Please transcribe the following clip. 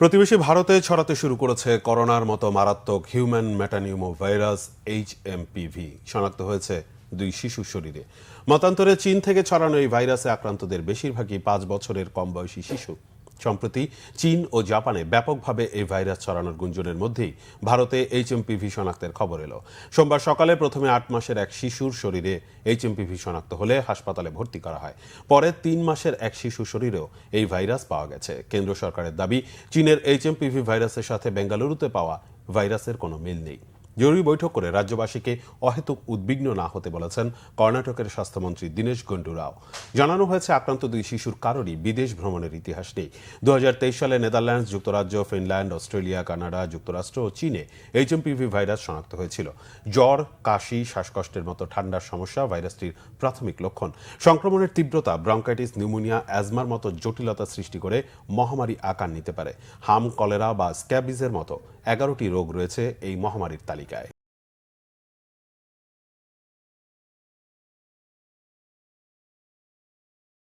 প্রতিবেশী ভারতে ছড়াতে শুরু করেছে করোনার মতো মারাত্মক হিউম্যান মেটানিউমো ভাইরাস এইচএমপিভি। শনাক্ত হয়েছে 2 শিশুর শরীরে। মতান্তরে চীন থেকে ছড়ানো এই ভাইরাসে আক্রান্তদের বেশিরভাগই 5 বছরের কম বয়সী শিশু। সম্প্রতি চীন ও জাপানে ব্যাপকভাবে এই ভাইরাস ছড়ানোর গুঞ্জনের মধ্যেই ভারতে এইচএমপিভি শনাক্তের খবর এলো। সোমবার সকালে প্রথমে 8 মাসের এক শিশুর শরীরে এইচএমপিভি শনাক্ত হলে হাসপাতালে ভর্তি করা হয়। পরে 3 মাসের এক শিশুর শরীরেও এই ভাইরাস পাওয়া গেছে। কেন্দ্র সরকারের দাবি, চীনের এইচএমপিভি ভাইরাসের সাথে বেঙ্গালুরুতে পাওয়া ভাইরাসের কোনো মিল নেই। জরুরি বৈঠক করে রাজ্যবাসীকে অহেতুক উদ্বিগ্ন না হতে বলেছেন কর্ণাটকের স্বাস্থ্যমন্ত্রী দীনেশ গুন্ডু রাও। জানানো হয়েছে, আক্রান্ত 2 শিশুর কারোরই বিদেশ ভ্রমণের ইতিহাস নেই। 2023 সালে নেদারল্যান্ডস, যুক্তরাজ্য, ফিনল্যান্ড, অস্ট্রেলিয়া, কানাডা, যুক্তরাষ্ট্র ও চীনে এইচএমপিভি ভাইরাস শনাক্ত হয়েছিল। জ্বর, কাশি, শ্বাসকষ্টের মতো ঠান্ডার সমস্যা ভাইরাসটির প্রাথমিক লক্ষণ। সংক্রমণের তীব্রতা ব্রঙ্কাইটিস, নিউমোনিয়া, অ্যাজমার মতো জটিলতা সৃষ্টি করে মহামারী আকার নিতে পারে। হাম, কলেরা বা স্ক্যাবিজের মতো 11টি রোগ রয়েছে এই মহামারীর তালিকায়।